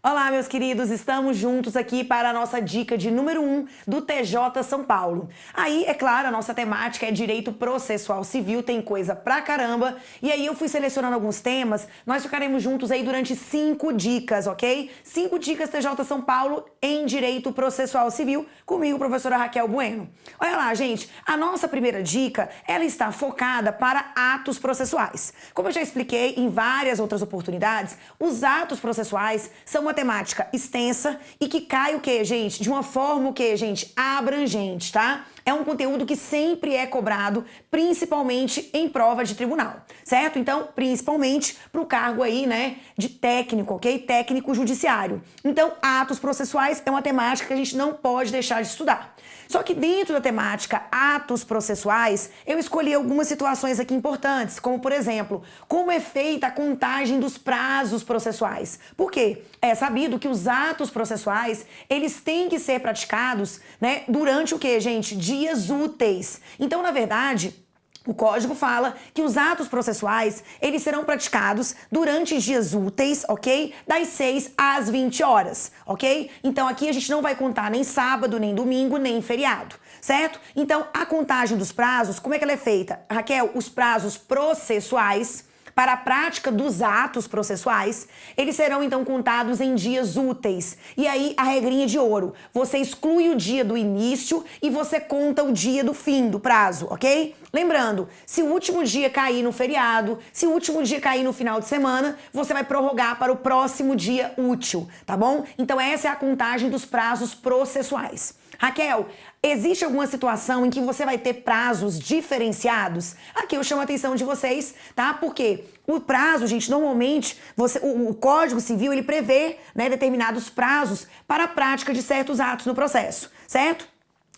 Olá, meus queridos, estamos juntos aqui para a nossa dica de número 1 do TJ São Paulo. Aí, é claro, a nossa temática é direito processual civil, tem coisa pra caramba. E aí eu fui selecionando alguns temas, nós ficaremos juntos aí durante 5 dicas, ok? 5 dicas TJ São Paulo em direito processual civil, comigo, professora Raquel Bueno. Olha lá, gente, a nossa primeira dica, ela está focada para atos processuais. Como eu já expliquei em várias outras oportunidades, os atos processuais são uma temática extensa e que cai o quê, gente? De uma forma o quê, gente? Abrangente, tá? É um conteúdo que sempre é cobrado, principalmente em prova de tribunal, certo? Então, principalmente para o cargo aí, né, de técnico, ok? Técnico judiciário. Então, atos processuais é uma temática que a gente não pode deixar de estudar. Só que dentro da temática atos processuais, eu escolhi algumas situações aqui importantes, como por exemplo, como é feita a contagem dos prazos processuais. Por quê? É sabido que os atos processuais, eles têm que ser praticados, né, durante o quê, gente? Dias úteis. Então, na verdade, o código fala que os atos processuais, eles serão praticados durante dias úteis, ok? Das 6 às 20 horas, ok? Então aqui a gente não vai contar nem sábado, nem domingo, nem feriado, certo? Então a contagem dos prazos, como é que ela é feita? Raquel, os prazos processuais para a prática dos atos processuais, eles serão então contados em dias úteis. E aí a regrinha de ouro, você exclui o dia do início e você conta o dia do fim do prazo, ok? Lembrando, se o último dia cair no feriado, se o último dia cair no final de semana, você vai prorrogar para o próximo dia útil, tá bom? Então essa é a contagem dos prazos processuais. Raquel, existe alguma situação em que você vai ter prazos diferenciados? Aqui eu chamo a atenção de vocês, tá? Porque o prazo, gente, normalmente, o Código Civil, ele prevê, né, determinados prazos para a prática de certos atos no processo, certo?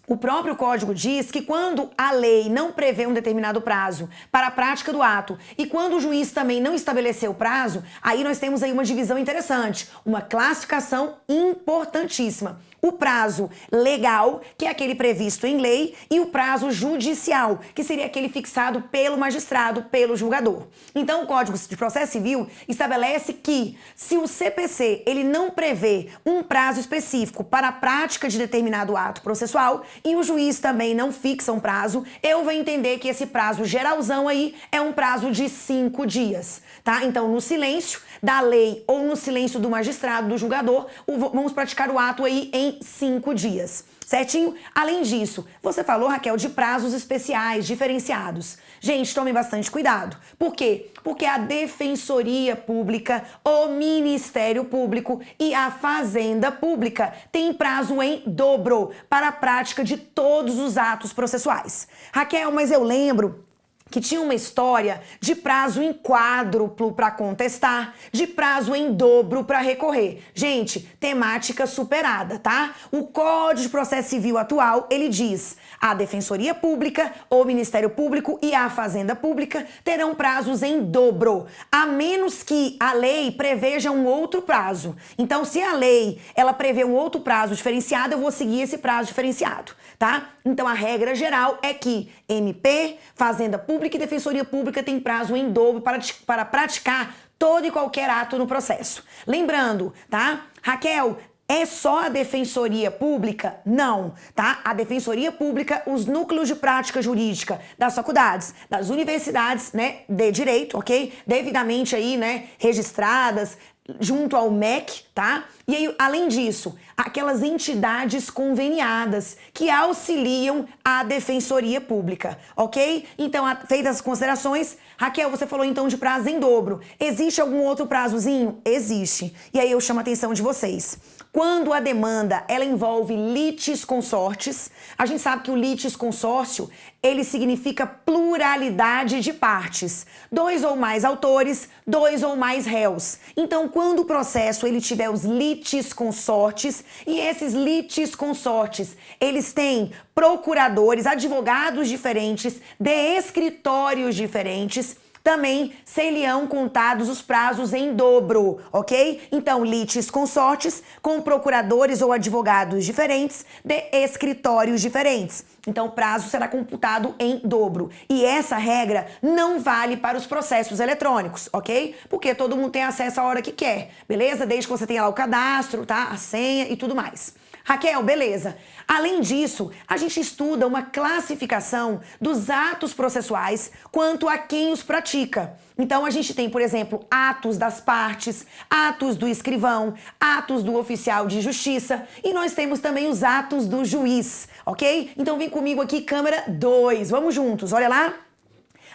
O próprio código diz que quando a lei não prevê um determinado prazo para a prática do ato e quando o juiz também não estabeleceu o prazo, aí nós temos aí uma divisão interessante, uma classificação importantíssima. O prazo legal, que é aquele previsto em lei, e o prazo judicial, que seria aquele fixado pelo magistrado, pelo julgador. Então, o Código de Processo Civil estabelece que, se o CPC ele não prevê um prazo específico para a prática de determinado ato processual e o juiz também não fixa um prazo, eu vou entender que esse prazo geralzão aí é um prazo de 5 dias, tá? Então, no silêncio da lei ou no silêncio do magistrado, do julgador, vamos praticar o ato aí em 5 dias, certinho? Além disso, você falou, Raquel, de prazos especiais, diferenciados. Gente, tomem bastante cuidado. Por quê? Porque a Defensoria Pública, o Ministério Público e a Fazenda Pública têm prazo em dobro para a prática de todos os atos processuais. Raquel, mas eu lembro que tinha uma história de prazo em quádruplo para contestar, de prazo em dobro para recorrer. Gente, temática superada, tá? O Código de Processo Civil atual, ele diz: a Defensoria Pública, o Ministério Público e a Fazenda Pública terão prazos em dobro, a menos que a lei preveja um outro prazo. Então, se a lei, ela prevê um outro prazo diferenciado, eu vou seguir esse prazo diferenciado, tá? Então, a regra geral é que MP, Fazenda Pública e Defensoria Pública têm prazo em dobro para praticar todo e qualquer ato no processo. Lembrando, tá? Raquel, é só a Defensoria Pública? Não, tá? A Defensoria Pública, os núcleos de prática jurídica das faculdades, das universidades, né, de direito, ok? Devidamente aí, né, registradas junto ao MEC, tá? E aí, além disso, aquelas entidades conveniadas que auxiliam a Defensoria Pública, ok? Então, feitas as considerações, Raquel, você falou então de prazo em dobro. Existe algum outro prazozinho? Existe. E aí eu chamo a atenção de vocês. Quando a demanda, ela envolve litisconsortes, a gente sabe que o litisconsórcio, ele significa pluralidade de partes. 2 ou mais autores, 2 ou mais réus. Então, quando o processo ele tiver os litisconsortes, e esses litisconsortes, eles têm procuradores, advogados diferentes, de escritórios diferentes, também ser-lhe-ão contados os prazos em dobro, ok? Então, litis consortes com procuradores ou advogados diferentes de escritórios diferentes. Então, o prazo será computado em dobro. E essa regra não vale para os processos eletrônicos, ok? Porque todo mundo tem acesso a hora que quer, beleza? Desde que você tenha lá o cadastro, tá? A senha e tudo mais. Raquel, beleza. Além disso, a gente estuda uma classificação dos atos processuais quanto a quem os pratica. Então, a gente tem, por exemplo, atos das partes, atos do escrivão, atos do oficial de justiça e nós temos também os atos do juiz, ok? Então, vem comigo aqui, câmera 2. Vamos juntos, olha lá.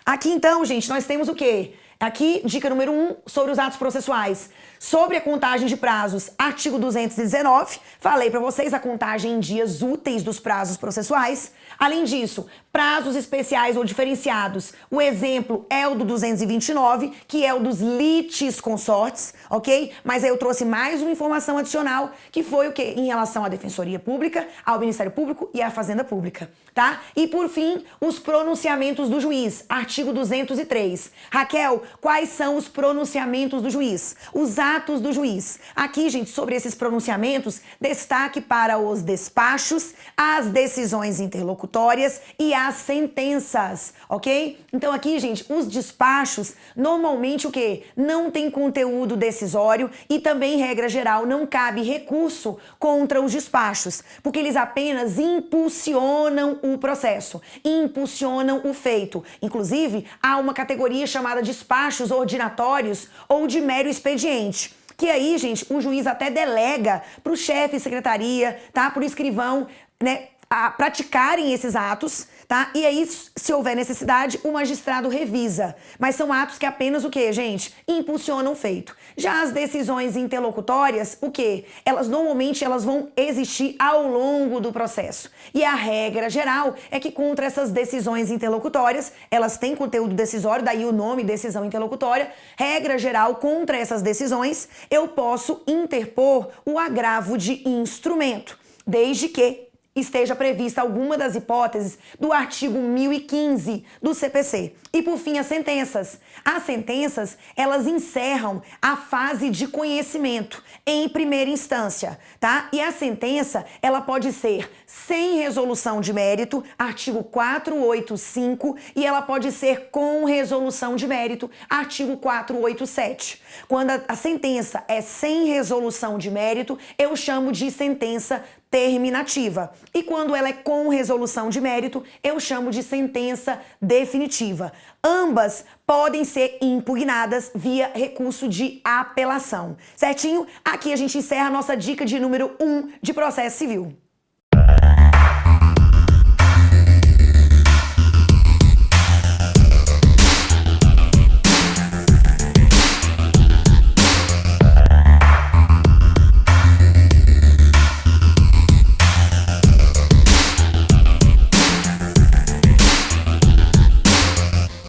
Aqui, então, gente, nós temos o quê? Aqui, dica número 1, sobre os atos processuais. Sobre a contagem de prazos, artigo 219, falei para vocês a contagem em dias úteis dos prazos processuais. Além disso, prazos especiais ou diferenciados. O exemplo é o do 229, que é o dos litis consortes, ok? Mas aí eu trouxe mais uma informação adicional, que foi o quê? Em relação à Defensoria Pública, ao Ministério Público e à Fazenda Pública, tá? E por fim, os pronunciamentos do juiz, artigo 203. Raquel, quais são os pronunciamentos do juiz? Os atos do juiz. Aqui, gente, sobre esses pronunciamentos, destaque para os despachos, as decisões interlocutórias e as sentenças, ok? Então aqui, gente, os despachos, normalmente o quê? Não tem conteúdo decisório e também, regra geral, não cabe recurso contra os despachos, porque eles apenas impulsionam o processo, impulsionam o feito. Inclusive, há uma categoria chamada despachos ordinatórios ou de mero expediente. Que aí, gente, o juiz até delega para o chefe de secretaria, tá? Para o escrivão, né? A praticarem esses atos, tá? E aí, se houver necessidade, o magistrado revisa. Mas são atos que apenas o quê, gente? Impulsionam o feito. Já as decisões interlocutórias, o quê? Elas normalmente vão existir ao longo do processo. E a regra geral é que contra essas decisões interlocutórias, elas têm conteúdo decisório, daí o nome decisão interlocutória. Regra geral, contra essas decisões, eu posso interpor o agravo de instrumento, desde que esteja prevista alguma das hipóteses do artigo 1015 do CPC. E por fim, as sentenças. As sentenças, elas encerram a fase de conhecimento em primeira instância, tá? E a sentença, ela pode ser sem resolução de mérito, artigo 485, e ela pode ser com resolução de mérito, artigo 487. Quando a sentença é sem resolução de mérito, eu chamo de sentença terminativa. E quando ela é com resolução de mérito, eu chamo de sentença definitiva. Ambas podem ser impugnadas via recurso de apelação. Certinho? Aqui a gente encerra a nossa dica de número 1 de processo civil.